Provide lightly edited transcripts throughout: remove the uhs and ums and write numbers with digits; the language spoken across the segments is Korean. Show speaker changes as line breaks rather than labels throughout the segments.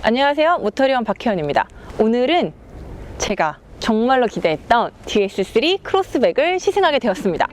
안녕하세요, 모터리원 박혜원입니다. 오늘은 제가 정말로 기대했던 DS3 크로스백을 시승하게 되었습니다.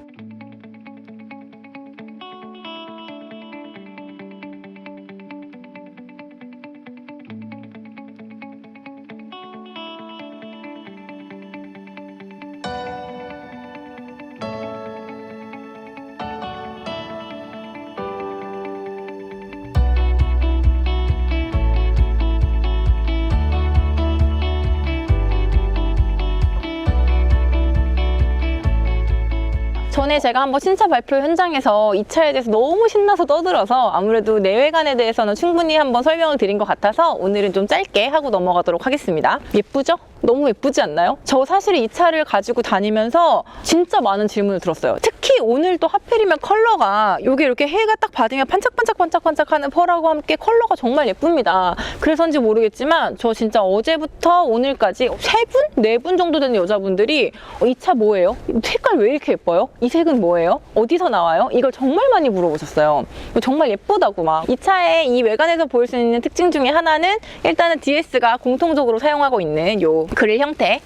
전에 제가 한번 신차 발표 현장에서 이 차에 대해서 너무 신나서 떠들어서 아무래도 내외관에 대해서는 충분히 한번 설명을 드린 것 같아서 오늘은 좀 짧게 하고 넘어가도록 하겠습니다. 예쁘죠? 너무 예쁘지 않나요? 저 사실 이 차를 가지고 다니면서 진짜 많은 질문을 들었어요. 특히 오늘 또 하필이면 컬러가 요게 이렇게 해가 딱 받으면 반짝반짝반짝반짝하는 펄하고 함께 컬러가 정말 예쁩니다. 그래서인지 모르겠지만 저 진짜 어제부터 오늘까지 3분? 4분 정도 되는 여자분들이 이 차 뭐예요? 색깔 왜 이렇게 예뻐요? 이 색은 뭐예요? 어디서 나와요? 이걸 정말 많이 물어보셨어요. 정말 예쁘다고 막. 이 차의 이 외관에서 보일 수 있는 특징 중에 하나는 일단은 DS가 공통적으로 사용하고 있는 요 그릴 형태,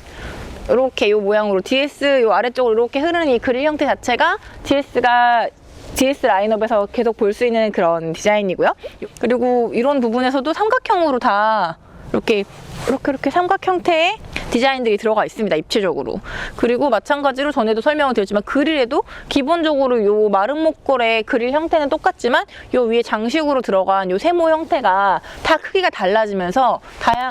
이렇게 이 모양으로 DS 요 아래쪽으로 이렇게 흐르는 이 그릴 형태 자체가 DS 라인업에서 계속 볼 수 있는 그런 디자인이고요. 그리고 이런 부분에서도 삼각형으로 다 이렇게 삼각 형태의 디자인들이 들어가 있습니다, 입체적으로. 그리고 마찬가지로 전에도 설명을 드렸지만 그릴에도 기본적으로 요 마른 목걸의 그릴 형태는 똑같지만 요 위에 장식으로 들어간 요 세모 형태가 다 크기가 달라지면서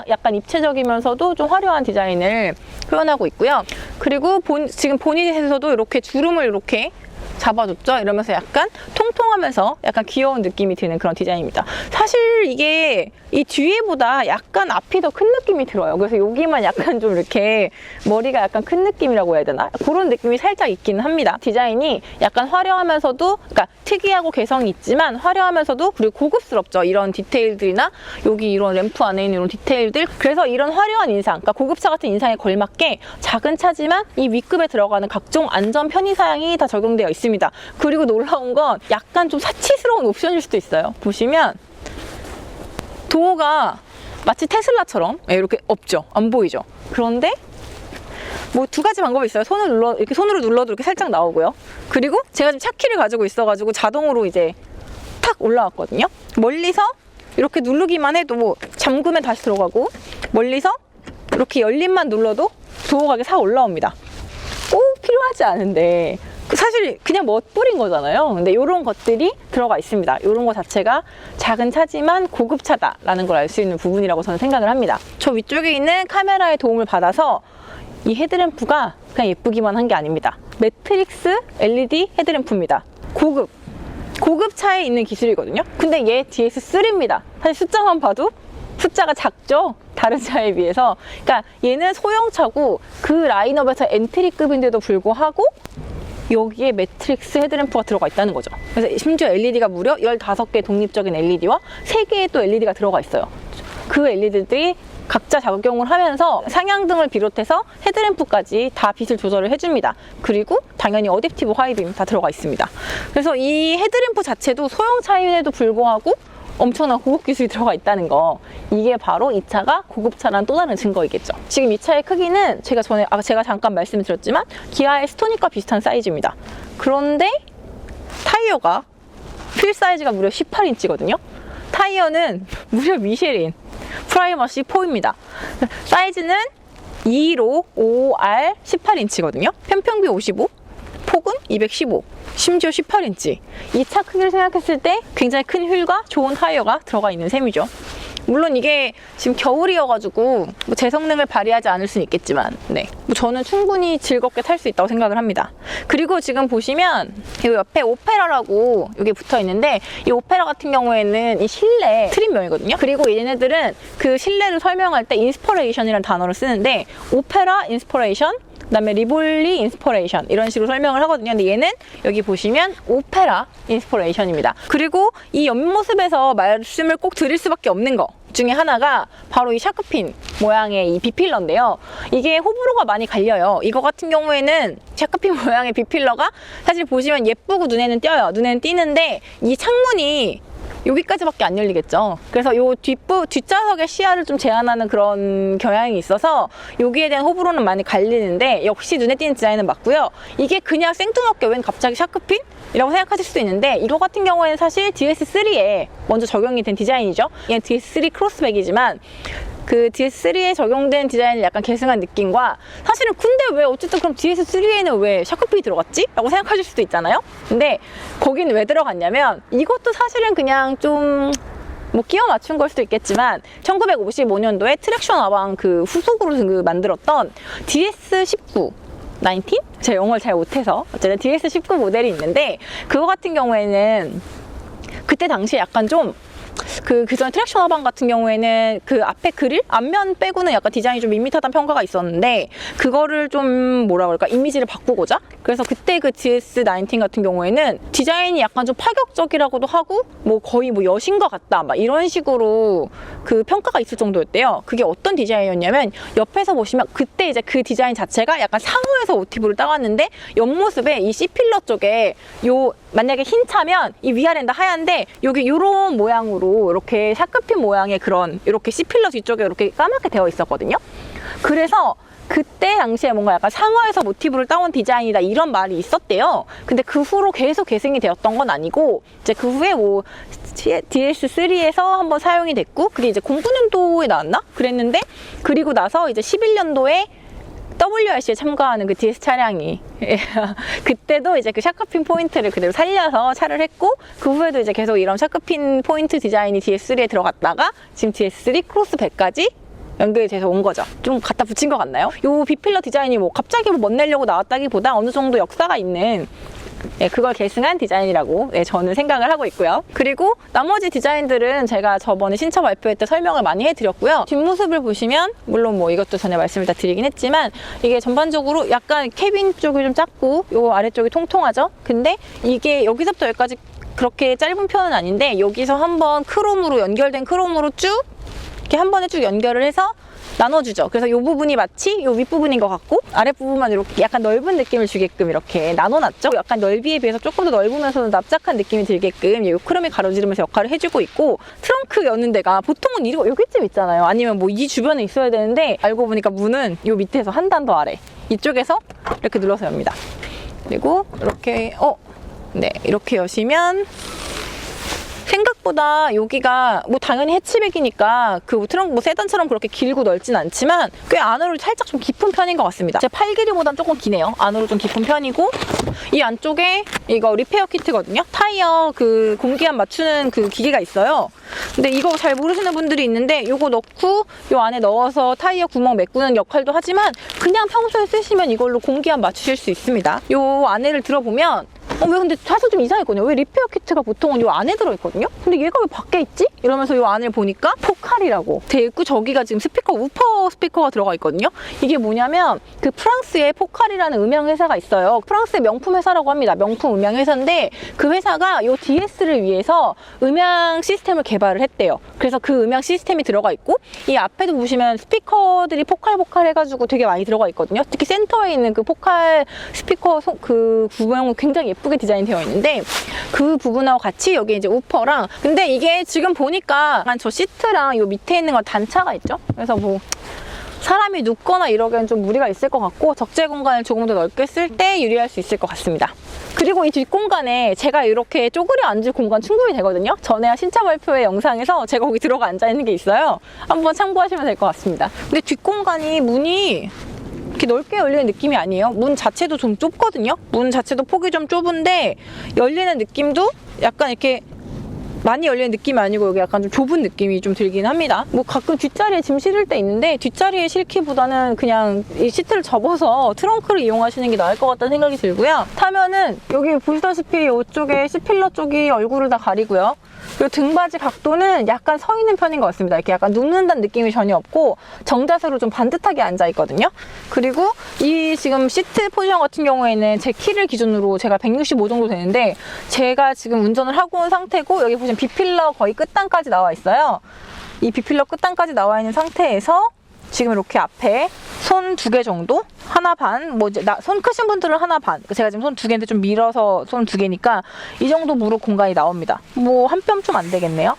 약간 입체적이면서도 좀 화려한 디자인을 표현하고 있고요. 그리고 지금 보닛에서도 이렇게 주름을 이렇게 잡아줬죠? 이러면서 약간 통통하면서 약간 귀여운 느낌이 드는 그런 디자인입니다. 사실 이게 이 뒤에보다 약간 앞이 더 큰 느낌이 들어요. 그래서 여기만 약간 좀 이렇게 머리가 약간 큰 느낌이라고 해야 되나? 그런 느낌이 살짝 있기는 합니다. 디자인이 약간 화려하면서도, 그러니까 특이하고 개성이 있지만 화려하면서도 그리고 고급스럽죠. 이런 디테일들이나 여기 이런 램프 안에 있는 이런 디테일들. 그래서 이런 화려한 인상, 그러니까 고급차 같은 인상에 걸맞게 작은 차지만 이 V급에 들어가는 각종 안전 편의사양이 다 적용되어 있습니다. 그리고 놀라운 건 약간 좀 사치스러운 옵션일 수도 있어요. 보시면 도어가 마치 테슬라처럼 이렇게 없죠? 안 보이죠? 그런데 뭐 두 가지 방법이 있어요. 손으로 눌러도 이렇게 살짝 나오고요. 그리고 제가 지금 차키를 가지고 있어가지고 자동으로 이제 탁 올라왔거든요. 멀리서 이렇게 누르기만 해도 잠그면 다시 들어가고, 멀리서 이렇게 열림만 눌러도 도어가 이렇게 싹 올라옵니다. 꼭 필요하지 않은데 사실 그냥 멋부린 거잖아요. 근데 이런 것들이 들어가 있습니다. 이런 거 자체가 작은 차지만 고급차다라는 걸 알 수 있는 부분이라고 저는 생각을 합니다. 저 위쪽에 있는 카메라의 도움을 받아서 이 헤드램프가 그냥 예쁘기만 한 게 아닙니다. 매트릭스 LED 헤드램프입니다. 고급차에 있는 기술이거든요. 근데 얘 DS3입니다. 사실 숫자만 봐도 숫자가 작죠? 다른 차에 비해서. 그러니까 얘는 소형차고 그 라인업에서 엔트리급인데도 불구하고 여기에 매트릭스 헤드램프가 들어가 있다는 거죠. 그래서 심지어 LED가 무려 15개의 독립적인 LED와 3개의 또 LED가 들어가 있어요. 그 LED들이 각자 작용을 하면서 상향등을 비롯해서 헤드램프까지 다 빛을 조절을 해줍니다. 그리고 당연히 어댑티브 하이빔 다 들어가 있습니다. 그래서 이 헤드램프 자체도 소형차임에도 불구하고 엄청난 고급 기술이 들어가 있다는 거, 이게 바로 이 차가 고급차라는 또 다른 증거이겠죠. 지금 이 차의 크기는 제가 잠깐 말씀드렸지만 기아의 스토닉과 비슷한 사이즈입니다. 그런데 타이어가 휠 사이즈가 무려 18인치거든요. 타이어는 무려 미쉐린 프라이머시 4입니다. 사이즈는 2로 5R 18인치거든요. 편평비 55, 폭은 215, 심지어 18인치. 이 차 크기를 생각했을 때 굉장히 큰 휠과 좋은 타이어가 들어가 있는 셈이죠. 물론 이게 지금 겨울이어가지고 뭐 제 성능을 발휘하지 않을 수는 있겠지만, 네, 뭐 저는 충분히 즐겁게 탈 수 있다고 생각을 합니다. 그리고 지금 보시면 이 옆에 오페라라고 이게 붙어 있는데, 이 오페라 같은 경우에는 이 실내 트림명이거든요. 그리고 얘네들은 그 실내를 설명할 때 인스퍼레이션이라는 단어를 쓰는데, 오페라 인스퍼레이션, 그다음에 리볼리 인스퍼레이션 이런 식으로 설명을 하거든요. 근데 얘는 여기 보시면 오페라 인스퍼레이션입니다. 그리고 이 옆모습에서 말씀을 꼭 드릴 수밖에 없는 거 중에 하나가 바로 이 샤크핀 모양의 이 비필러인데요. 이게 호불호가 많이 갈려요. 이거 같은 경우에는 샤크핀 모양의 비필러가 사실 보시면 예쁘고 눈에는 띄어요. 눈에는 띄는데 이 창문이 여기까지밖에 안 열리겠죠. 그래서 요 뒷좌석의 시야를 좀 제한하는 그런 경향이 있어서 여기에 대한 호불호는 많이 갈리는데 역시 눈에 띄는 디자인은 맞고요. 이게 그냥 생뚱맞게 웬 갑자기 샤크핀? 이라고 생각하실 수도 있는데 이거 같은 경우에는 사실 DS3에 먼저 적용이 된 디자인이죠. 얘는 DS3 크로스백이지만 그 DS3에 적용된 디자인을 약간 계승한 느낌과 사실은 근데 왜 어쨌든 그럼 DS3에는 왜 샤크핀이 들어갔지? 라고 생각하실 수도 있잖아요. 근데 거기는 왜 들어갔냐면 이것도 사실은 그냥 좀 뭐 끼워 맞춘 걸 수도 있겠지만 1955년도에 트랙션 아방 그 후속으로 만들었던 DS19 19? 제가 영어를 잘 못해서 어쨌든 DS19 모델이 있는데 그거 같은 경우에는 그때 당시에 약간 좀 그전 트랙션 화방 같은 경우에는 그 앞에 그릴? 앞면 빼고는 약간 디자인이 좀 밋밋하다는 평가가 있었는데 그거를 좀 뭐라 그럴까 이미지를 바꾸고자 그래서 그때 그 DS19 같은 경우에는 디자인이 약간 좀 파격적이라고도 하고 뭐 거의 뭐 여신과 같다 막 이런 식으로 그 평가가 있을 정도였대요. 그게 어떤 디자인이었냐면 옆에서 보시면 그때 이제 그 디자인 자체가 약간 상호에서 모티브를 따왔는데 옆모습에 이 C필러 쪽에 요 만약에 흰 차면 이 위아래는 다 하얀데 여기 요런 모양으로 이렇게 샤크핀 모양의 그런 이렇게 C필러 뒤쪽에 이렇게 까맣게 되어 있었거든요. 그래서 그때 당시에 뭔가 약간 상어에서 모티브를 따온 디자인이다 이런 말이 있었대요. 근데 그 후로 계속 계승이 되었던 건 아니고 이제 그 후에 뭐 DS3에서 한번 사용이 됐고 그게 이제 09년도에 나왔나? 그랬는데 그리고 나서 이제 11년도에 WRC에 참가하는 그 DS 차량이 그때도 이제 그 샤크핀 포인트를 그대로 살려서 차를 했고 그 후에도 이제 계속 이런 샤크핀 포인트 디자인이 DS3에 들어갔다가 지금 DS3 크로스백까지 연결이 돼서 온 거죠. 좀 갖다 붙인 것 같나요? 요 B필러 디자인이 뭐 갑자기 뭐 멋내려고 나왔다기보다 어느 정도 역사가 있는 그걸 계승한 디자인이라고 저는 생각을 하고 있고요. 그리고 나머지 디자인들은 제가 저번에 신차 발표회 때 설명을 많이 해드렸고요. 뒷모습을 보시면 물론 뭐 이것도 전에 말씀을 다 드리긴 했지만 이게 전반적으로 약간 캐빈 쪽이 좀 작고 요 아래쪽이 통통하죠. 근데 이게 여기서부터 여기까지 그렇게 짧은 편은 아닌데 여기서 한번 크롬으로 연결된 크롬으로 쭉 이렇게 한 번에 쭉 연결을 해서 나눠주죠. 그래서 이 부분이 마치 이 윗부분인 것 같고 아랫부분만 이렇게 약간 넓은 느낌을 주게끔 이렇게 나눠놨죠. 약간 넓이에 비해서 조금 더 넓으면서도 납작한 느낌이 들게끔 이 크롬이 가로지르면서 역할을 해주고 있고 트렁크 여는 데가 보통은 여기쯤 있잖아요. 아니면 뭐 이 주변에 있어야 되는데 알고 보니까 문은 이 밑에서 한 단 더 아래 이쪽에서 이렇게 눌러서 엽니다. 그리고 이렇게 네 이렇게 여시면 생각보다 여기가 뭐 당연히 해치백이니까 그 트렁크 뭐 세단처럼 그렇게 길고 넓진 않지만 꽤 안으로 살짝 좀 깊은 편인 것 같습니다. 제 팔 길이보단 조금 기네요. 안으로 좀 깊은 편이고 이 안쪽에 이거 리페어 키트거든요. 타이어 그 공기압 맞추는 그 기계가 있어요. 근데 이거 잘 모르시는 분들이 있는데 이거 넣고 이 안에 넣어서 타이어 구멍 메꾸는 역할도 하지만 그냥 평소에 쓰시면 이걸로 공기압 맞추실 수 있습니다. 이 안에를 들어보면 왜 근데 사실 좀 이상했거든요. 왜 리페어 키트가 보통은 이 안에 들어있거든요? 근데 얘가 왜 밖에 있지? 이러면서 이 안을 보니까 포칼이라고 돼 있고 저기가 지금 스피커, 우퍼 스피커가 들어가 있거든요. 이게 뭐냐면 그 프랑스에 포칼이라는 음향 회사가 있어요. 프랑스의 명품 회사라고 합니다. 명품 음향 회사인데 그 회사가 이 DS를 위해서 음향 시스템을 개발을 했대요. 그래서 그 음향 시스템이 들어가 있고 이 앞에도 보시면 스피커들이 포칼 해가지고 되게 많이 들어가 있거든요. 특히 센터에 있는 그 포칼 스피커 그 구멍은 굉장히 예쁘게 디자인 되어 있는데 그 부분하고 같이 여기 이제 우퍼랑 근데 이게 지금 보니까 저 시트랑 요 밑에 있는 건 단차가 있죠. 그래서 뭐 사람이 눕거나 이러기엔 좀 무리가 있을 것 같고 적재 공간을 조금 더 넓게 쓸 때 유리할 수 있을 것 같습니다. 그리고 이 뒷공간에 제가 이렇게 쪼그려 앉을 공간 충분히 되거든요. 전에 신차 발표회 영상에서 제가 거기 들어가 앉아 있는 게 있어요. 한번 참고하시면 될 것 같습니다. 근데 뒷공간이 문이 이렇게 넓게 열리는 느낌이 아니에요. 문 자체도 좀 좁거든요. 문 자체도 폭이 좀 좁은데 열리는 느낌도 약간 이렇게 많이 열리는 느낌이 아니고 여기 약간 좀 좁은 느낌이 좀 들긴 합니다. 뭐 가끔 뒷자리에 짐 실을 때 있는데 뒷자리에 실기보다는 그냥 이 시트를 접어서 트렁크를 이용하시는 게 나을 것 같다는 생각이 들고요. 타면은 여기 보시다시피 이쪽에 C필러 쪽이 얼굴을 다 가리고요. 그리고 등받이 각도는 약간 서 있는 편인 것 같습니다. 이렇게 약간 눕는다는 느낌이 전혀 없고 정자세로 좀 반듯하게 앉아 있거든요. 그리고 이 지금 시트 포지션 같은 경우에는 제 키를 기준으로 제가 165 정도 되는데 제가 지금 운전을 하고 온 상태고 여기 보시면 B필러 거의 끝단까지 나와 있어요. 이 B필러 끝단까지 나와 있는 상태에서 지금 이렇게 앞에 손 2개 정도 하나 반, 뭐 이제 손 크신 분들은 하나 반. 제가 지금 손 2개인데 좀 밀어서 손 2개니까 이 정도 무릎 공간이 나옵니다. 뭐 한 뼘 좀 안 되겠네요.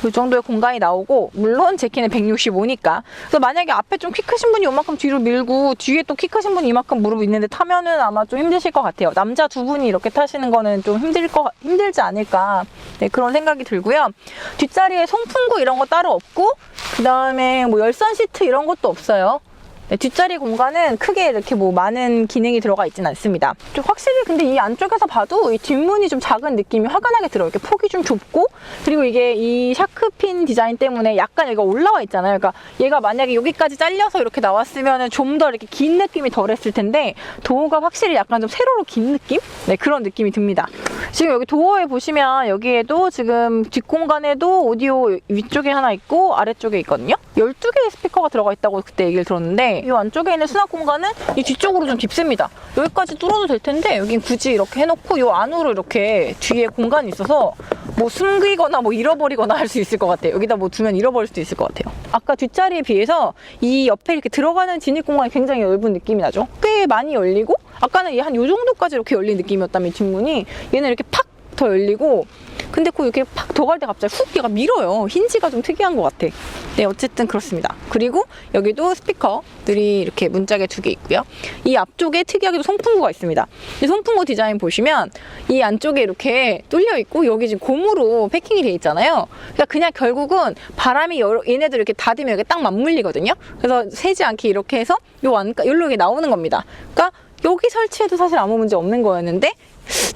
이 정도의 공간이 나오고, 물론 제 키는 165니까. 그래서 만약에 앞에 좀 키 크신 분이 이만큼 뒤로 밀고 뒤에 또 키 크신 분이 이만큼 무릎 있는데 타면은 아마 좀 힘드실 것 같아요. 남자 2분이 이렇게 타시는 거는 좀 힘들지 않을까. 네, 그런 생각이 들고요. 뒷자리에 송풍구 이런 거 따로 없고, 그 다음에 뭐 열선 시트 이런 것도 없어요. 네, 뒷자리 공간은 크게 이렇게 뭐 많은 기능이 들어가 있진 않습니다. 좀 확실히 근데 이 안쪽에서 봐도 이 뒷문이 좀 작은 느낌이 화가 나게 들어요. 이렇게 폭이 좀 좁고, 그리고 이게 이 샤크핀 디자인 때문에 약간 여기가 올라와 있잖아요. 그러니까 얘가 만약에 여기까지 잘려서 이렇게 나왔으면 좀 더 이렇게 긴 느낌이 덜했을 텐데, 도어가 확실히 약간 좀 세로로 긴 느낌? 네, 그런 느낌이 듭니다. 지금 여기 도어에 보시면 여기에도 지금 뒷공간에도 오디오 위쪽에 하나 있고 아래쪽에 있거든요. 12개의 스피커가 들어가 있다고 그때 얘기를 들었는데, 이 안쪽에 있는 수납 공간은 이 뒤쪽으로 좀 깊습니다. 여기까지 뚫어도 될 텐데 여긴 굳이 이렇게 해놓고 이 안으로 이렇게 뒤에 공간이 있어서 뭐 숨기거나 뭐 잃어버리거나 할 수 있을 것 같아요. 여기다 뭐 두면 잃어버릴 수도 있을 것 같아요. 아까 뒷자리에 비해서 이 옆에 이렇게 들어가는 진입 공간이 굉장히 넓은 느낌이 나죠. 꽤 많이 열리고, 아까는 얘 한 요 정도까지 이렇게 열린 느낌이었다면 뒷문이 얘는 이렇게 팍 더 열리고, 근데 그 이렇게 팍 더 갈 때 갑자기 훅 얘가 밀어요. 힌지가 좀 특이한 것 같아. 네, 어쨌든 그렇습니다. 그리고 여기도 스피커들이 이렇게 문짝에 2개 있고요. 이 앞쪽에 특이하게도 송풍구가 있습니다. 이 송풍구 디자인 보시면 이 안쪽에 이렇게 뚫려 있고, 여기 지금 고무로 패킹이 돼 있잖아요. 그러니까 그냥 결국은 바람이 얘네들 이렇게 닫으면 여기 딱 맞물리거든요. 그래서 새지 않게 이렇게 해서 여기로 나오는 겁니다. 그러니까 여기 설치해도 사실 아무 문제 없는 거였는데,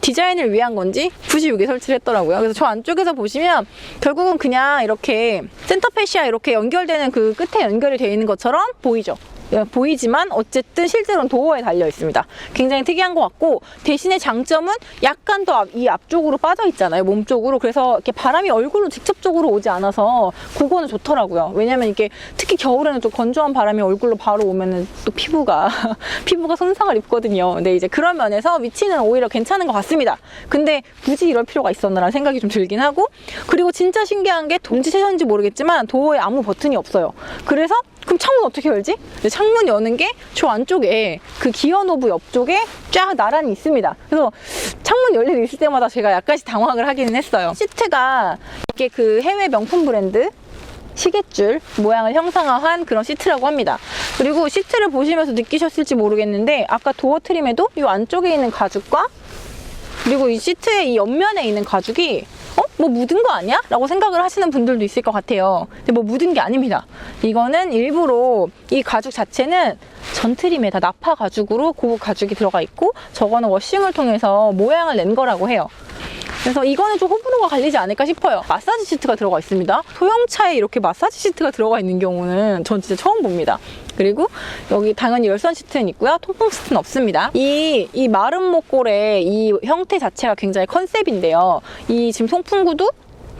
디자인을 위한 건지 굳이 여기 설치를 했더라고요. 그래서 저 안쪽에서 보시면 결국은 그냥 이렇게 센터페시아 이렇게 연결되는 그 끝에 연결이 되어 있는 것처럼 보이죠. 보이지만 어쨌든 실제로는 도어에 달려 있습니다. 굉장히 특이한 것 같고, 대신에 장점은 약간 더 이 앞쪽으로 빠져 있잖아요, 몸 쪽으로. 그래서 이렇게 바람이 얼굴로 직접적으로 오지 않아서 그거는 좋더라고요. 왜냐면 이게 특히 겨울에는 또 건조한 바람이 얼굴로 바로 오면은 또 피부가 손상을 입거든요. 근데 이제 그런 면에서 위치는 오히려 괜찮은 것 같습니다. 근데 굳이 이럴 필요가 있었나라는 생각이 좀 들긴 하고, 그리고 진짜 신기한 게 동지 세션인지 모르겠지만 도어에 아무 버튼이 없어요. 그래서 그럼 창문 어떻게 열지? 창문 여는 게 저 안쪽에 그 기어 노브 옆쪽에 쫙 나란히 있습니다. 그래서 창문 열릴 일 있을 때마다 제가 약간씩 당황을 하기는 했어요. 시트가 이게 그 해외 명품 브랜드 시계줄 모양을 형상화한 그런 시트라고 합니다. 그리고 시트를 보시면서 느끼셨을지 모르겠는데, 아까 도어 트림에도 이 안쪽에 있는 가죽과 그리고 이 시트의 이 옆면에 있는 가죽이 뭐 묻은 거 아니야? 라고 생각을 하시는 분들도 있을 것 같아요. 근데 뭐 묻은 게 아닙니다. 이거는 일부러 이 가죽 자체는 전트림에 다 나파 가죽으로 고급 가죽이 들어가 있고, 저거는 워싱을 통해서 모양을 낸 거라고 해요. 그래서 이거는 좀 호불호가 갈리지 않을까 싶어요. 마사지 시트가 들어가 있습니다. 소형차에 이렇게 마사지 시트가 들어가 있는 경우는 전 진짜 처음 봅니다. 그리고 여기 당연히 열선 시트는 있고요. 통풍 시트는 없습니다. 이 마른 목골의 이 형태 자체가 굉장히 컨셉인데요. 이 지금 송풍구도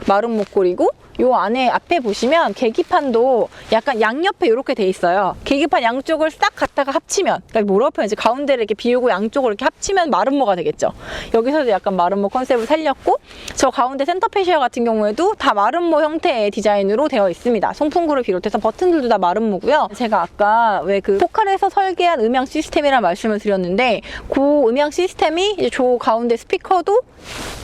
마른 목골이고, 요 안에 앞에 보시면 계기판도 약간 양옆에 이렇게 돼 있어요. 계기판 양쪽을 싹 갖다가 합치면, 그러니까 뭐라고 표현하지? 가운데를 이렇게 비우고 양쪽을 이렇게 합치면 마름모가 되겠죠. 여기서도 약간 마름모 컨셉을 살렸고, 저 가운데 센터페시아 같은 경우에도 다 마름모 형태의 디자인으로 되어 있습니다. 송풍구를 비롯해서 버튼들도 다 마름모고요. 제가 아까 왜 그 포칼에서 설계한 음향 시스템이라는 말씀을 드렸는데, 그 음향 시스템이 이제 저 가운데 스피커도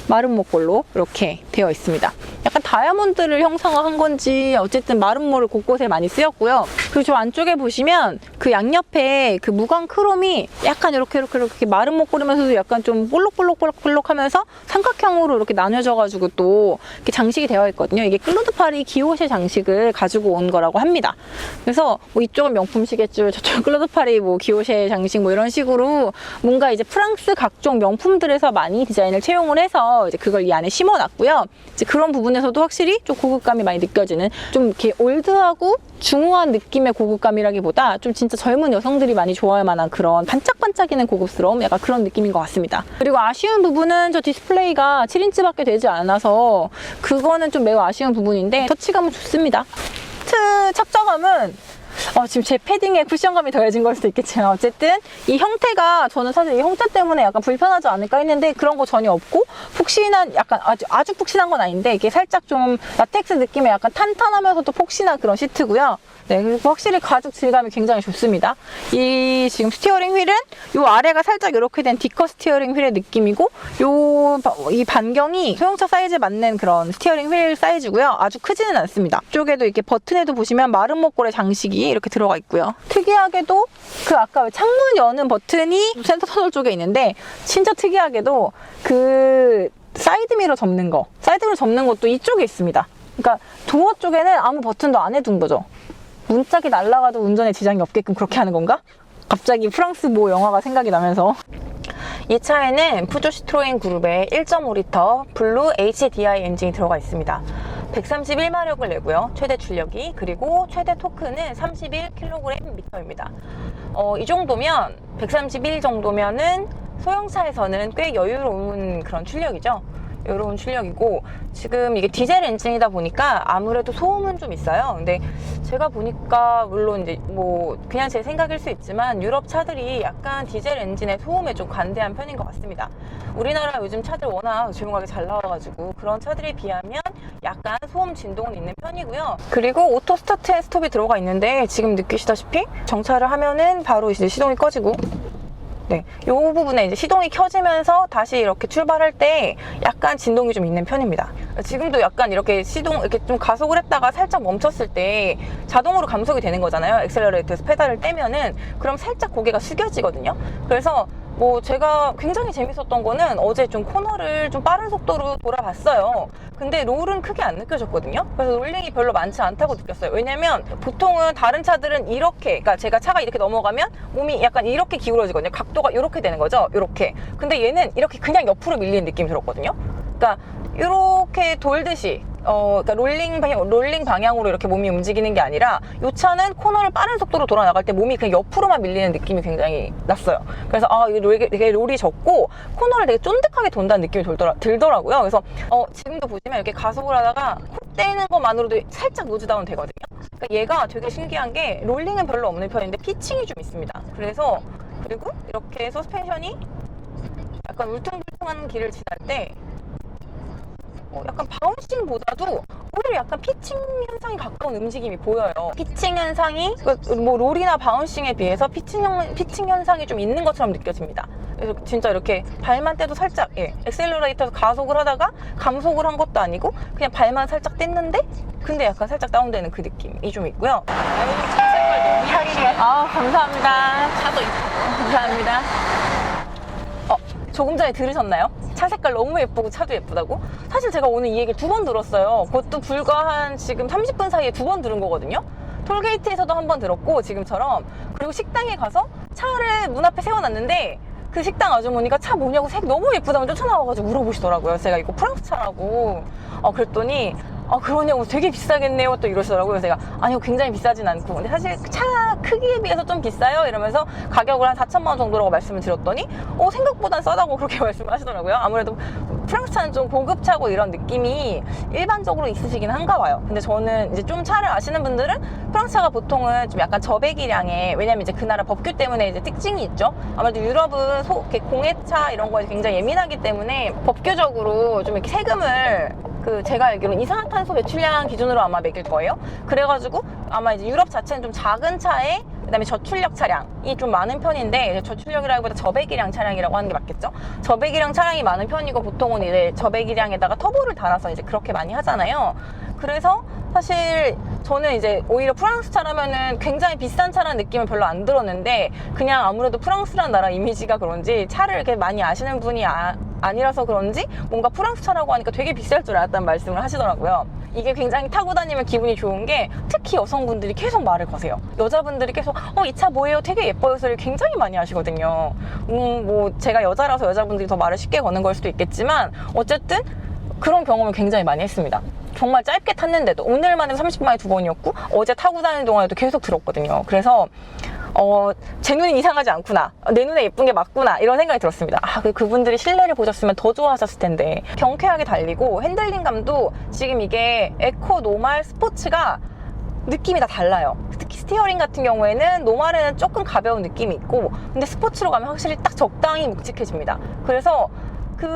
마름모꼴로 이렇게 되어 있습니다. 약간 다이아몬드를 형상화한 건지 어쨌든 마름모를 곳곳에 많이 쓰였고요. 그리고 저 안쪽에 보시면 그 양옆에 그 무광 크롬이 약간 이렇게 마름모꼴이면서도 약간 좀 볼록볼록 하면서 삼각형으로 이렇게 나뉘어져가지고 또 이렇게 장식이 되어 있거든요. 이게 클로드 파리 기호쉐 장식을 가지고 온 거라고 합니다. 그래서 뭐 이쪽은 명품 시계줄, 저쪽은 클로드 파리 뭐 기호쉐 장식 뭐 이런 식으로 뭔가 이제 프랑스 각종 명품들에서 많이 디자인을 채용을 해서 이제 그걸 이 안에 심어놨고요. 이제 그런 부분에서도 확실히 좀 고급감이 많이 느껴지는, 좀 이렇게 올드하고 중후한 느낌의 고급감이라기보다 좀 진짜 젊은 여성들이 많이 좋아할 만한 그런 반짝반짝이는 고급스러움, 약간 그런 느낌인 것 같습니다. 그리고 아쉬운 부분은 저 디스플레이가 7인치밖에 되지 않아서 그거는 좀 매우 아쉬운 부분인데, 터치감은 좋습니다. 시트 착장감은 지금 제 패딩에 쿠션감이 더해진 걸 수도 있겠지만 어쨌든 이 형태가 저는 사실 이 형태 때문에 약간 불편하지 않을까 했는데 그런 거 전혀 없고 푹신한 약간 아주 푹신한 건 아닌데 이게 살짝 좀 라텍스 느낌의 약간 탄탄하면서도 폭신한 그런 시트고요. 네, 그리고 확실히 가죽 질감이 굉장히 좋습니다. 이 지금 스티어링 휠은 요 아래가 살짝 이렇게 된 디커 스티어링 휠의 느낌이고 이 반경이 소형차 사이즈에 맞는 그런 스티어링 휠 사이즈고요. 아주 크지는 않습니다. 이쪽에도 이렇게 버튼에도 보시면 마른 목걸이 장식이 이렇게 들어가 있고요. 특이하게도 그 아까 창문 여는 버튼이 센터 터널 쪽에 있는데 진짜 특이하게도 그 사이드미러 접는 것도 이쪽에 있습니다. 그러니까 도어 쪽에는 아무 버튼도 안 해둔 거죠. 문짝이 날아가도 운전에 지장이 없게끔 그렇게 하는 건가? 갑자기 프랑스 모 영화가 생각이 나면서. 이 차에는 푸조 시트로엔 그룹의 1.5L 블루 HDI 엔진이 들어가 있습니다. 131마력을 내고요. 최대 출력이, 그리고 최대 토크는 31kgm입니다. 이 정도면 131 정도면은 소형차에서는 꽤 여유로운 그런 출력이죠. 여유로운 출력이고, 지금 이게 디젤 엔진이다 보니까 아무래도 소음은 좀 있어요. 근데 제가 보니까 물론 이제 뭐 그냥 제 생각일 수 있지만 유럽 차들이 약간 디젤 엔진의 소음에 좀 관대한 편인 것 같습니다. 우리나라 요즘 차들 워낙 조용하게 잘 나와가지고 그런 차들에 비하면 약간 소음 진동은 있는 편이고요. 그리고 오토 스타트 앤 스톱이 들어가 있는데 지금 느끼시다시피 정차를 하면은 바로 이제 시동이 꺼지고, 네, 이 부분에 이제 시동이 켜지면서 다시 이렇게 출발할 때 약간 진동이 좀 있는 편입니다. 지금도 약간 이렇게 이렇게 좀 가속을 했다가 살짝 멈췄을 때 자동으로 감속이 되는 거잖아요. 엑셀러레이터에서 페달을 떼면은 그럼 살짝 고개가 숙여지거든요. 그래서 뭐 제가 굉장히 재밌었던 거는 어제 좀 코너를 좀 빠른 속도로 돌아봤어요. 근데 롤은 크게 안 느껴졌거든요. 그래서 롤링이 별로 많지 않다고 느꼈어요. 왜냐면 보통은 다른 차들은 이렇게, 그러니까 제가 차가 이렇게 넘어가면 몸이 약간 이렇게 기울어지거든요. 각도가 이렇게 되는 거죠. 이렇게. 근데 얘는 이렇게 그냥 옆으로 밀리는 느낌이 들었거든요. 그러니까 이렇게 돌듯이 그러니까 롤링 방향으로 이렇게 몸이 움직이는 게 아니라 이 차는 코너를 빠른 속도로 돌아 나갈 때 몸이 그냥 옆으로만 밀리는 느낌이 굉장히 났어요. 그래서 이게 롤이 적고 코너를 되게 쫀득하게 돈다는 느낌이 들더라고요. 그래서 지금도 보시면 이렇게 가속을 하다가 콕 떼는 것만으로도 살짝 노즈다운 되거든요. 그러니까 얘가 되게 신기한 게 롤링은 별로 없는 편인데 피칭이 좀 있습니다. 그래서 그리고 이렇게 서스펜션이 약간 울퉁불퉁한 길을 지날 때 약간 바운싱보다도 오히려 약간 피칭 현상이 가까운 움직임이 보여요. 피칭 현상이 뭐 롤이나 바운싱에 비해서 피칭 현상이 좀 있는 것처럼 느껴집니다. 그래서 진짜 이렇게 발만 떼도 살짝 엑셀러레이터에서 가속을 하다가 감속을 한 것도 아니고 그냥 발만 살짝 뗐는데 근데 약간 살짝 다운되는 그 느낌이 좀 있고요. 차 색깔 너무 예쁘시네요. 감사합니다. 차도 이쁘고. 감사합니다. 조금 전에 들으셨나요? 차 색깔 너무 예쁘고 차도 예쁘다고? 사실 제가 오늘 이 얘기를 2번 들었어요. 그것도 불과 한 지금 30분 사이에 2번 들은 거거든요. 톨게이트에서도 한 번 들었고 지금처럼. 그리고 식당에 가서 차를 문 앞에 세워놨는데 그 식당 아주머니가 차 뭐냐고 색 너무 예쁘다고 쫓아나와가지고 물어보시더라고요. 제가 이거 프랑스 차라고. 그랬더니 그러냐고 되게 비싸겠네요 또 이러시더라고요. 제가 아니요 굉장히 비싸진 않고 근데 사실 차 크기에 비해서 좀 비싸요 이러면서 가격을 한 4천만 원 정도라고 말씀을 드렸더니 생각보단 싸다고 그렇게 말씀을 하시더라고요. 아무래도 프랑스 차는 좀 고급차고 이런 느낌이 일반적으로 있으시긴 한가 봐요. 근데 저는 이제 좀 차를 아시는 분들은 프랑스 차가 보통은 좀 약간 저배기량에, 왜냐면 이제 그 나라 법규 때문에 이제 특징이 있죠. 아무래도 유럽은 이렇게 공해차 이런 거에 굉장히 예민하기 때문에 법규적으로 좀 이렇게 세금을 제가 알기로는 이산화탄소 배출량 기준으로 아마 매길 거예요. 그래가지고 아마 이제 유럽 자체는 좀 작은 차에 그다음에 저출력 차량이 좀 많은 편인데, 저출력이라기보다 저배기량 차량이라고 하는 게 맞겠죠. 저배기량 차량이 많은 편이고 보통은 이제 저배기량에다가 터보를 달아서 이제 그렇게 많이 하잖아요. 그래서 사실 저는 이제 오히려 프랑스 차라면은 굉장히 비싼 차라는 느낌을 별로 안 들었는데, 그냥 아무래도 프랑스라는 나라 이미지가 그런지 차를 이렇게 많이 아시는 분이 아니라서 그런지 뭔가 프랑스 차라고 하니까 되게 비쌀 줄 알았다는 말씀을 하시더라고요. 이게 굉장히 타고 다니면 기분이 좋은 게 특히 여성분들이 계속 말을 거세요. 여자분들이 계속 이 차 뭐예요? 되게 예뻐요 소리를 굉장히 많이 하시거든요. 뭐 제가 여자라서 여자분들이 더 말을 쉽게 거는 걸 수도 있겠지만 어쨌든 그런 경험을 굉장히 많이 했습니다. 정말 짧게 탔는데도 오늘만 해도 30분만에 2번이었고 어제 타고 다니는 동안에도 계속 들었거든요. 그래서 제 눈이 이상하지 않구나, 내 눈에 예쁜 게 맞구나 이런 생각이 들었습니다. 그분들이 실내를 보셨으면 더 좋아하셨을 텐데. 경쾌하게 달리고 핸들링감도 지금 이게 에코, 노말, 스포츠가 느낌이 다 달라요. 특히 스티어링 같은 경우에는 노말에는 조금 가벼운 느낌이 있고, 근데 스포츠로 가면 확실히 딱 적당히 묵직해집니다. 그래서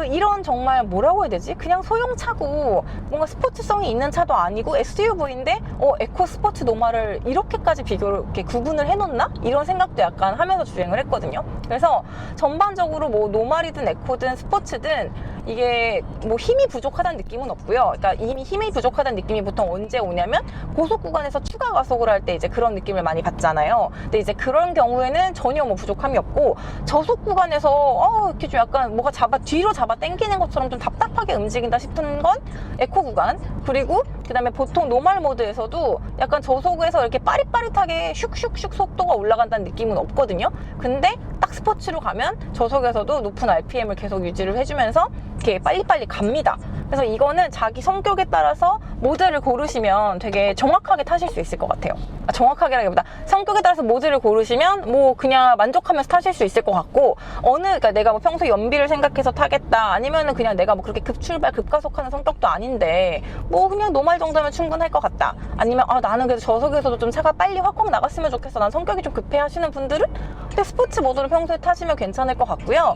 이런 정말 뭐라고 해야 되지? 그냥 소형차고 뭔가 스포츠성이 있는 차도 아니고 SUV인데 에코 스포츠 노말을 이렇게까지 이렇게 구분을 해놓나? 이런 생각도 약간 하면서 주행을 했거든요. 그래서 전반적으로 뭐 노말이든 에코든 스포츠든 이게 뭐 힘이 부족하다는 느낌은 없고요. 그러니까 이미 힘이 부족하다는 느낌이 보통 언제 오냐면 고속 구간에서 추가 가속을 할 때 이제 그런 느낌을 많이 받잖아요. 근데 이제 그런 경우에는 전혀 뭐 부족함이 없고, 저속 구간에서 이렇게 좀 약간 뭐가 뒤로 잡아 당기는 것처럼 좀 답답하게 움직인다 싶은 건 에코 구간, 그리고 그 다음에 보통 노말 모드에서도 약간 저속에서 이렇게 빠릿빠릿하게 슉슉슉 속도가 올라간다는 느낌은 없거든요. 근데 딱 스포츠로 가면 저속에서도 높은 RPM을 계속 유지를 해주면서 이렇게 빨리빨리 갑니다. 그래서 이거는 자기 성격에 따라서 모드를 고르시면 되게 정확하게 타실 수 있을 것 같아요. 정확하게라기보다 성격에 따라서 모드를 고르시면 뭐 그냥 만족하면서 타실 수 있을 것 같고, 그러니까 내가 뭐 평소 연비를 생각해서 타겠다, 아니면은 그냥 내가 뭐 그렇게 급출발 급가속하는 성격도 아닌데 뭐 그냥 노말 정도면 충분할 것 같다, 아니면 나는 그래도 저속에서도 좀 차가 빨리 확확 나갔으면 좋겠어, 난 성격이 좀 급해 하시는 분들은 근데 스포츠 모드를 평소에 타시면 괜찮을 것 같고요.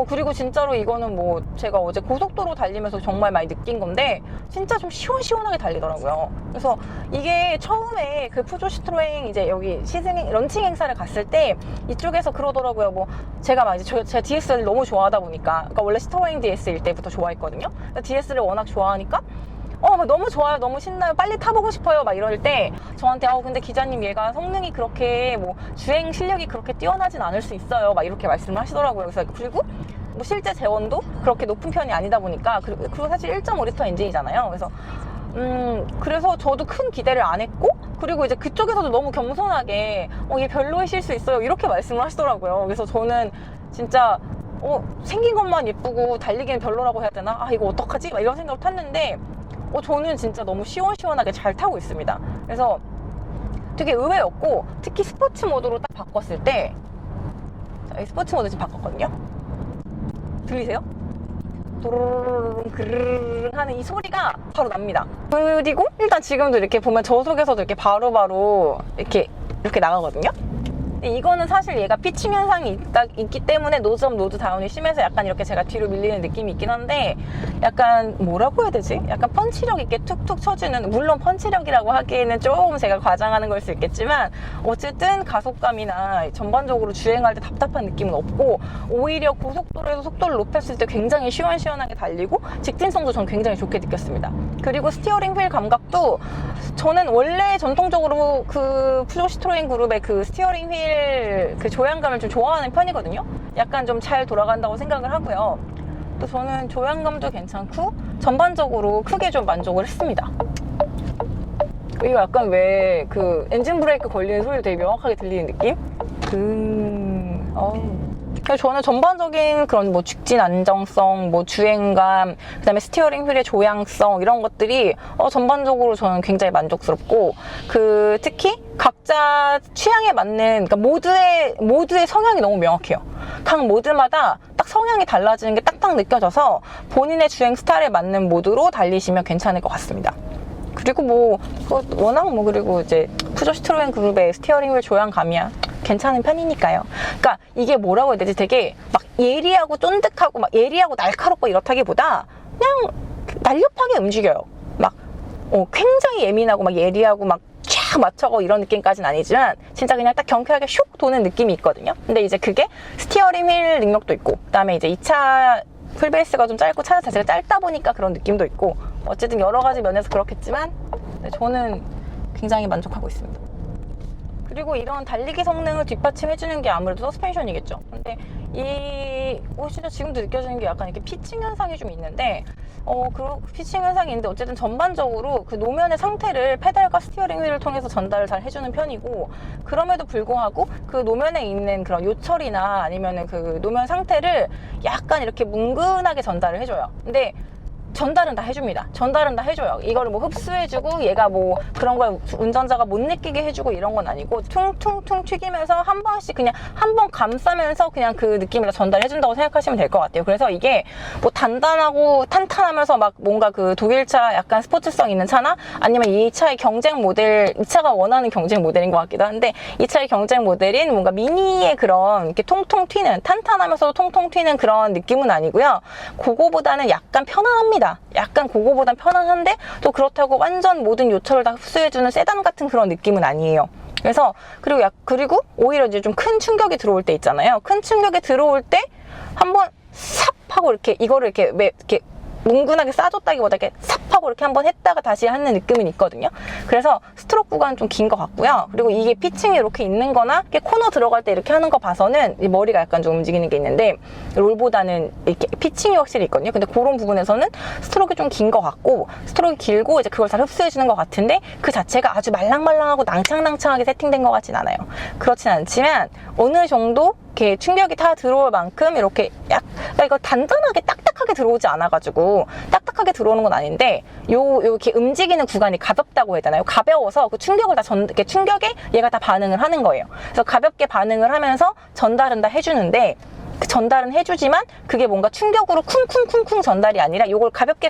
그리고 진짜로 이거는 뭐 제가 어제 고속도로 달리면서 정말 많이 느낀 건데 진짜 좀 시원시원하게 달리더라고요. 그래서 이게 처음에 그 푸조 시트로엥 이제 여기 런칭 행사를 갔을 때 이쪽에서 그러더라고요. 뭐 제가 막 이제 제가 DS를 너무 좋아하다 보니까, 그러니까 원래 시트로엥 DS일 때부터 좋아했거든요. DS를 워낙 좋아하니까 너무 좋아요, 너무 신나요, 빨리 타보고 싶어요 막 이럴 때 저한테 근데 기자님 얘가 성능이 그렇게 뭐 주행 실력이 그렇게 뛰어나진 않을 수 있어요 막 이렇게 말씀을 하시더라고요. 그리고 뭐 실제 제원도 그렇게 높은 편이 아니다 보니까, 그리고 사실 1.5리터 엔진이잖아요. 그래서 저도 큰 기대를 안 했고, 그리고 이제 그쪽에서도 너무 겸손하게 이게 별로이실 수 있어요 이렇게 말씀을 하시더라고요. 그래서 저는 진짜 생긴 것만 예쁘고 달리기는 별로라고 해야 되나? 이거 어떡하지? 막 이런 생각을 탔는데 저는 진짜 너무 시원시원하게 잘 타고 있습니다. 그래서 되게 의외였고, 특히 스포츠 모드로 딱 바꿨을 때, 이 스포츠 모드 지금 바꿨거든요. 들리세요? 도로로로롱 그르르르 하는 이 소리가 바로 납니다. 그리고 일단 지금도 이렇게 보면 저속에서도 이렇게 바로바로 이렇게 나가거든요. 이거는 사실 얘가 피칭 현상이 있기 때문에 노즈업 노드 다운이 심해서 약간 이렇게 제가 뒤로 밀리는 느낌이 있긴 한데, 약간 뭐라고 해야 되지? 약간 펀치력 있게 툭툭 쳐주는, 물론 펀치력이라고 하기에는 조금 제가 과장하는 걸 수 있겠지만 어쨌든 가속감이나 전반적으로 주행할 때 답답한 느낌은 없고, 오히려 고속도로에서 속도를 높였을 때 굉장히 시원시원하게 달리고 직진성도 전 굉장히 좋게 느꼈습니다. 그리고 스티어링 휠 감각도 저는 원래 전통적으로 그 푸조 시트로엔 그룹의 그 스티어링 휠 그 조향감을 좀 좋아하는 편이거든요. 약간 좀 잘 돌아간다고 생각을 하고요. 또 저는 조향감도 괜찮고 전반적으로 크게 좀 만족을 했습니다. 이거 약간 왜 그 엔진 브레이크 걸리는 소리가 되게 명확하게 들리는 느낌? 저는 전반적인 그런 뭐 직진 안정성, 뭐 주행감, 그 다음에 스티어링 휠의 조향성, 이런 것들이 전반적으로 저는 굉장히 만족스럽고, 특히 각자 취향에 맞는, 그러니까 모드의 성향이 너무 명확해요. 각 모드마다 딱 성향이 달라지는 게 딱딱 느껴져서 본인의 주행 스타일에 맞는 모드로 달리시면 괜찮을 것 같습니다. 그리고 워낙 그리고 이제 푸조 시트로엔 그룹의 스티어링 휠 조향감이야 괜찮은 편이니까요. 그러니까 이게 뭐라고 해야 되지? 되게 막 예리하고 쫀득하고 막 예리하고 날카롭고 이렇다기보다 그냥 날렵하게 움직여요. 막 굉장히 예민하고 막 예리하고 막 쫙 맞춰고 이런 느낌까지는 아니지만 진짜 그냥 딱 경쾌하게 슉 도는 느낌이 있거든요. 근데 이제 그게 스티어링 휠 능력도 있고, 그다음에 이제 이 차 풀베이스가 좀 짧고 차 자체가 짧다 보니까 그런 느낌도 있고, 어쨌든 여러 가지 면에서 그렇겠지만 저는 굉장히 만족하고 있습니다. 그리고 이런 달리기 성능을 뒷받침해주는 게 아무래도 서스펜션이겠죠. 근데 진짜 지금도 느껴지는 게 약간 이렇게 피칭 현상이 좀 있는데, 그 피칭 현상이 있는데 어쨌든 전반적으로 그 노면의 상태를 페달과 스티어링 휠을 통해서 전달을 잘 해주는 편이고, 그럼에도 불구하고 그 노면에 있는 그런 요철이나 아니면은 그 노면 상태를 약간 이렇게 뭉근하게 전달을 해줘요. 근데 전달은 다 해줍니다. 전달은 다 해줘요. 이거를 뭐 흡수해주고 얘가 뭐 그런 걸 운전자가 못 느끼게 해주고 이런 건 아니고 퉁퉁퉁 튀기면서 한 번씩 그냥 한 번 감싸면서 그냥 그 느낌을 다 전달해준다고 생각하시면 될 것 같아요. 그래서 이게 뭐 단단하고 탄탄하면서 막 뭔가 그 독일차 약간 스포츠성 있는 차나 아니면 이 차의 경쟁 모델, 이 차가 원하는 경쟁 모델인 것 같기도 한데 이 차의 경쟁 모델인 뭔가 미니의 그런 이렇게 통통 튀는 탄탄하면서도 통통 튀는 그런 느낌은 아니고요. 그거보다는 약간 편안합니다. 약간 그거보단 편안한데 또 그렇다고 완전 모든 요철을 다 흡수해주는 세단 같은 그런 느낌은 아니에요. 그래서 그리고 오히려 이제 좀 큰 충격이 들어올 때 있잖아요. 큰 충격이 들어올 때 한번 삽 하고 이렇게 이거를 이렇게 뭉근하게 싸줬다기보다 이렇게 삽 하고 이렇게 한번 했다가 다시 하는 느낌은 있거든요. 그래서 스트로크 구간은 좀 긴 것 같고요. 그리고 이게 피칭이 이렇게 있는 거나 이렇게 코너 들어갈 때 이렇게 하는 거 봐서는 이 머리가 약간 좀 움직이는 게 있는데 롤보다는 이렇게 피칭이 확실히 있거든요. 근데 그런 부분에서는 스트로크 좀 긴 것 같고 스트로크 길고 이제 그걸 잘 흡수해주는 것 같은데 그 자체가 아주 말랑말랑하고 낭창낭창하게 세팅된 것 같진 않아요. 그렇진 않지만 어느 정도 이렇게 충격이 다 들어올 만큼 이렇게 그러니까 이거 단단하게 딱딱하게 들어오지 않아가지고 딱딱하게 들어오는 건 아닌데 이렇게 움직이는 구간이 가볍다고 해야 되나요? 가벼워서 그 충격을 이렇게 충격에 얘가 다 반응을 하는 거예요. 그래서 가볍게 반응을 하면서 전달은 다 해주는데 전달은 해주지만 그게 뭔가 충격으로 쿵쿵쿵쿵 전달이 아니라 요걸 가볍게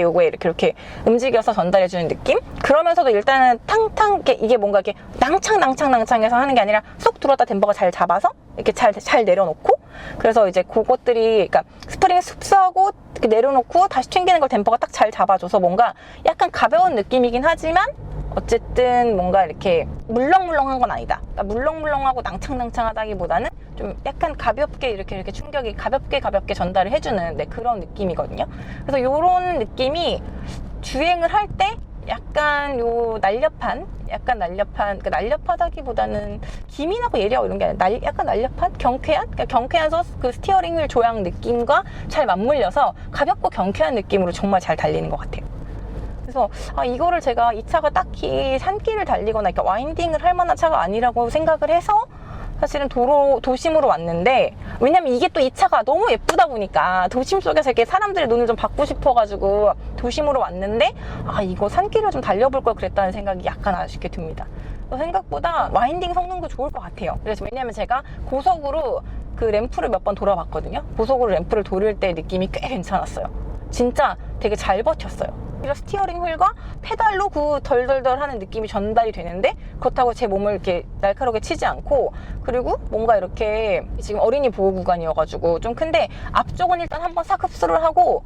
요거에 이렇게 움직여서 전달해주는 느낌? 그러면서도 일단은 탕탕 이게 뭔가 이렇게 낭창해서 하는 게 아니라 쏙 들어왔다 댐버가 잘 잡아서 이렇게 잘 내려놓고 그래서 이제 그것들이 그러니까 스프링을 흡수하고 이렇게 내려놓고 다시 튕기는 걸 댐버가 딱 잘 잡아줘서 뭔가 약간 가벼운 느낌이긴 하지만 어쨌든 뭔가 이렇게 물렁물렁한 건 아니다. 그러니까 물렁물렁하고 낭창낭창하다기보다는 좀 약간 가볍게 이렇게 충격이 가볍게 전달을 해주는 그런 느낌이거든요. 그래서 이런 느낌이 주행을 할 때 약간 약간 날렵한, 날렵하다기보다는 기민하고 예리하고 이런 게 아니라 약간 날렵한? 경쾌한? 그러니까 경쾌한 그 스티어링 휠 조향 느낌과 잘 맞물려서 가볍고 경쾌한 느낌으로 정말 잘 달리는 것 같아요. 그래서 이거를 제가 이 차가 딱히 산길을 달리거나 이렇게 와인딩을 할 만한 차가 아니라고 생각을 해서 사실은 도심으로 왔는데 왜냐면 이게 또 이 차가 너무 예쁘다 보니까 도심 속에서 이렇게 사람들의 눈을 좀 받고 싶어가지고 도심으로 왔는데 이거 산길을 좀 달려볼 걸 그랬다는 생각이 약간 아쉽게 듭니다. 생각보다 와인딩 성능도 좋을 것 같아요. 그래서 왜냐면 제가 고속으로 그 램프를 몇 번 돌아봤거든요. 고속으로 램프를 돌릴 때 느낌이 꽤 괜찮았어요. 진짜 되게 잘 버텼어요. 스티어링 휠과 페달로 그 덜덜덜 하는 느낌이 전달이 되는데 그렇다고 제 몸을 이렇게 날카롭게 치지 않고 그리고 뭔가 이렇게 지금 어린이 보호 구간이어가지고 좀 큰데 앞쪽은 일단 한번 싹 흡수를 하고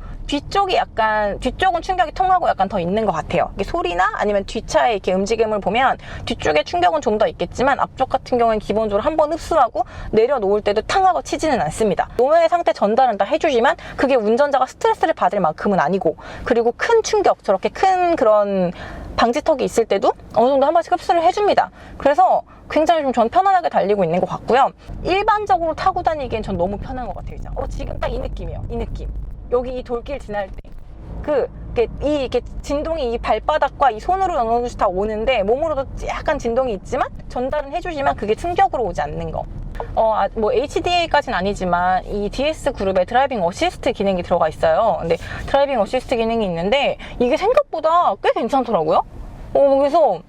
뒤쪽은 충격이 통하고 약간 더 있는 것 같아요. 이게 소리나 아니면 뒷차의 이렇게 움직임을 보면 뒤쪽에 충격은 좀 더 있겠지만 앞쪽 같은 경우는 기본적으로 한번 흡수하고 내려놓을 때도 탕하고 치지는 않습니다. 노면의 상태 전달은 다 해주지만 그게 운전자가 스트레스를 받을 만큼은 아니고 그리고 큰 충격 저렇게 큰 그런 방지턱이 있을 때도 어느 정도 한 번씩 흡수를 해줍니다. 그래서 굉장히 좀 전 편안하게 달리고 있는 것 같고요. 일반적으로 타고 다니기엔 전 너무 편한 것 같아요. 지금 딱 이 느낌이에요. 이 느낌. 여기 이 돌길 지날 때 이렇게 진동이 이 발바닥과 이 손으로 어느 정도씩 다 오는데 몸으로도 약간 진동이 있지만 전달은 해주지만 그게 충격으로 오지 않는 거. 뭐 HDA까지는 아니지만 이 DS 그룹에 드라이빙 어시스트 기능이 들어가 있어요. 근데 드라이빙 어시스트 기능이 있는데 이게 생각보다 꽤 괜찮더라고요. 그래서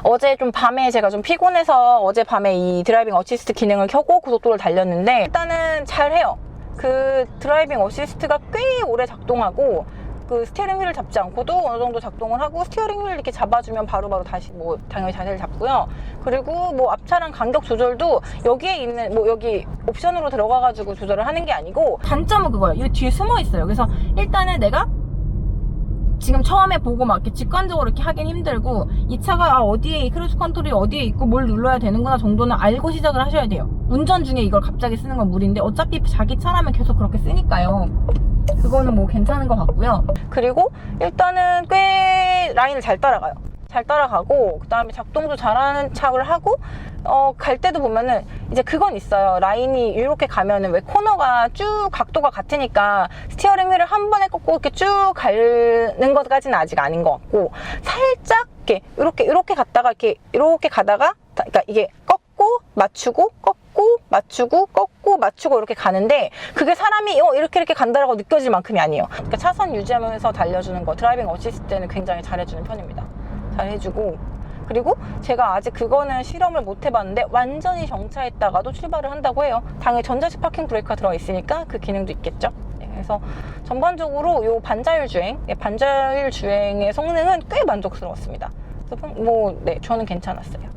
어제 좀 밤에 제가 좀 피곤해서 어젯밤에 이 드라이빙 어시스트 기능을 켜고 고속도로를 달렸는데 일단은 잘해요. 그 드라이빙 어시스트가 꽤 오래 작동하고 그 스티어링 휠을 잡지 않고도 어느 정도 작동을 하고 스티어링 휠을 이렇게 잡아주면 바로바로 다시 뭐 당연히 자세를 잡고요. 그리고 뭐 앞차랑 간격 조절도 여기에 있는 뭐 여기 옵션으로 들어가가지고 조절을 하는 게 아니고 단점은 그거예요. 여기 뒤에 숨어 있어요. 그래서 일단은 내가 지금 처음에 보고 막 이렇게 직관적으로 이렇게 하긴 힘들고 이 차가 어디에 크루즈 컨트롤이 어디에 있고 뭘 눌러야 되는구나 정도는 알고 시작을 하셔야 돼요. 운전 중에 이걸 갑자기 쓰는 건 무리인데 어차피 자기 차라면 계속 그렇게 쓰니까요. 그거는 뭐 괜찮은 것 같고요. 그리고 일단은 꽤 라인을 잘 따라가요. 잘 따라가고 그 다음에 작동도 잘하는 척을 하고 갈 때도 보면은 이제 그건 있어요. 라인이 이렇게 가면은 왜 코너가 쭉 각도가 같으니까 스티어링 휠을 한 번에 꺾고 이렇게 쭉 가는 것까지는 아직 아닌 것 같고 살짝 이렇게 갔다가 이렇게 가다가 그러니까 이게 꺾고 맞추고 맞추고 꺾고 맞추고 이렇게 가는데 그게 사람이 이렇게 간다라고 느껴질 만큼이 아니에요. 그러니까 차선 유지하면서 달려주는 거 드라이빙 어시스트는 굉장히 잘해주는 편입니다. 잘해주고, 그리고 제가 아직 그거는 실험을 못 해봤는데 완전히 정차했다가도 출발을 한다고 해요. 당연히 전자식 파킹 브레이크가 들어가 있으니까 그 기능도 있겠죠. 그래서 전반적으로 이 반자율 주행의 성능은 꽤 만족스러웠습니다. 그래서 저는 괜찮았어요.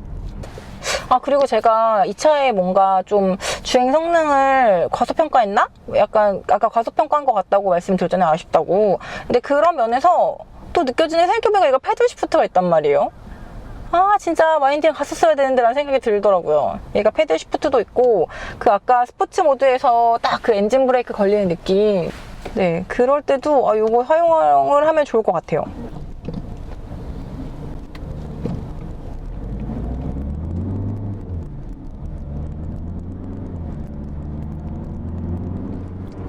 그리고 제가 이 차에 뭔가 좀 주행 성능을 과소평가했나? 약간 아까 과소평가한 것 같다고 말씀드렸잖아요. 아쉽다고. 근데 그런 면에서 또 느껴지는 생각해보니까 얘가 패들 시프트가 있단 말이에요. 진짜 마인딩 갔었어야 되는데 라는 생각이 들더라고요. 얘가 패들 시프트도 있고, 그 아까 스포츠 모드에서 딱 그 엔진 브레이크 걸리는 느낌. 네, 그럴 때도 이거 사용을 하면 좋을 것 같아요.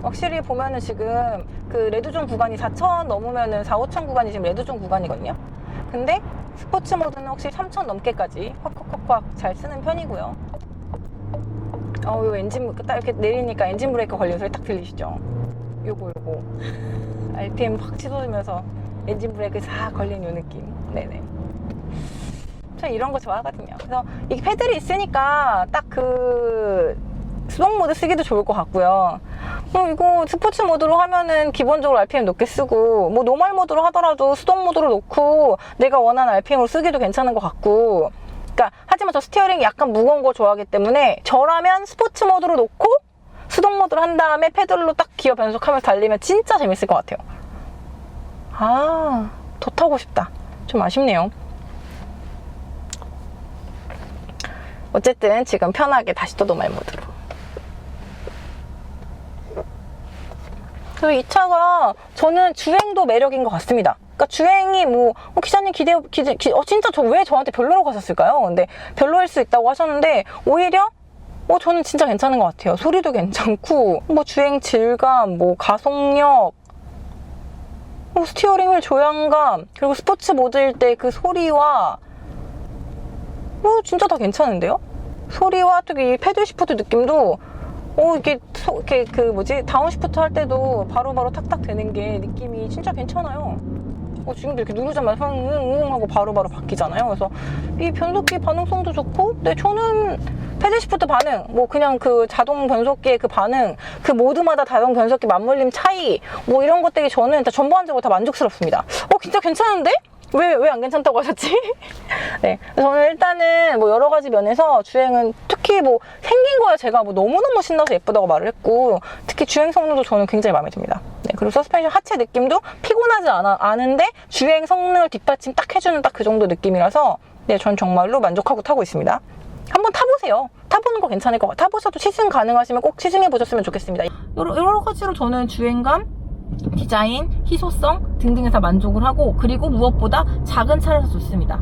확실히 보면은 지금 그 레드존 구간이 4,000 넘으면은 4,5,000 구간이 지금 레드존 구간이거든요. 근데 스포츠 모드는 확실히 3,000 넘게까지 확 잘 쓰는 편이고요. 요 엔진 딱 이렇게 내리니까 엔진 브레이크 걸리는 소리 딱 들리시죠? 요거 RPM 확 치솟으면서 엔진 브레이크 싹 걸리는 요 느낌. 네네. 전 이런 거 좋아하거든요. 그래서 이게 패들이 있으니까 딱 그 수동 모드 쓰기도 좋을 것 같고요. 이거 스포츠 모드로 하면은 기본적으로 RPM 높게 쓰고, 노멀 모드로 하더라도 수동 모드로 놓고 내가 원하는 RPM으로 쓰기도 괜찮은 것 같고. 그러니까 하지만 저 스티어링이 약간 무거운 거 좋아하기 때문에 저라면 스포츠 모드로 놓고 수동 모드로 한 다음에 패들로 딱 기어 변속하면서 달리면 진짜 재밌을 것 같아요. 더 타고 싶다. 좀 아쉽네요. 어쨌든 지금 편하게 다시 또 노멀 모드로. 그리고 이 차가 저는 주행도 매력인 것 같습니다. 그러니까 주행이 기사님 진짜 왜 저한테 별로라고 하셨을까요? 근데 별로일 수 있다고 하셨는데 오히려 저는 진짜 괜찮은 것 같아요. 소리도 괜찮고 주행 질감, 가속력, 스티어링 휠 조향감, 그리고 스포츠 모드일 때 그 소리와 진짜 다 괜찮은데요? 소리와 특히 이 패들 시프트 느낌도 이게 다운시프트 할 때도 바로바로 탁탁 되는 게 느낌이 진짜 괜찮아요. 지금도 이렇게 누르자마자 응응 하고 바로바로 바뀌잖아요. 그래서 이 변속기 반응성도 좋고, 저는 패들 시프트 반응, 그냥 그 자동 변속기의 그 반응, 그 모드마다 자동 변속기 맞물림 차이, 이런 것들이 저는 일단 전반적으로 다 만족스럽습니다. 진짜 괜찮은데? 왜 안 괜찮다고 하셨지? 네. 저는 일단은 여러 가지 면에서 주행은 특히 생긴 거야 제가 너무너무 신나서 예쁘다고 말을 했고, 특히 주행 성능도 저는 굉장히 마음에 듭니다. 네. 그리고 서스펜션 하체 느낌도 피곤하지 않은데 주행 성능을 뒷받침 딱 해주는 딱 그 정도 느낌이라서 전 정말로 만족하고 타고 있습니다. 한번 타보세요. 타보는 거 괜찮을 것 같아요. 타보셔도 시승 가능하시면 꼭 시승해보셨으면 좋겠습니다. 여러 가지로 저는 주행감, 디자인, 희소성 등등에서 만족을 하고, 그리고 무엇보다 작은 차라서 좋습니다.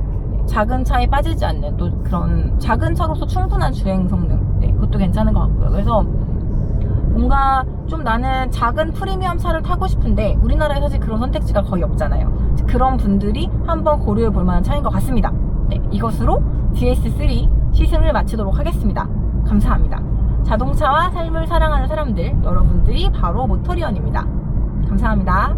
작은 차에 빠지지 않는 또 그런 작은 차로서 충분한 주행 성능, 그것도 괜찮은 것 같고요. 그래서 뭔가 좀 나는 작은 프리미엄 차를 타고 싶은데 우리나라에 사실 그런 선택지가 거의 없잖아요. 그런 분들이 한번 고려해 볼 만한 차인 것 같습니다. 이것으로 DS3 시승을 마치도록 하겠습니다. 감사합니다. 자동차와 삶을 사랑하는 사람들, 여러분들이 바로 모터리언입니다. 감사합니다.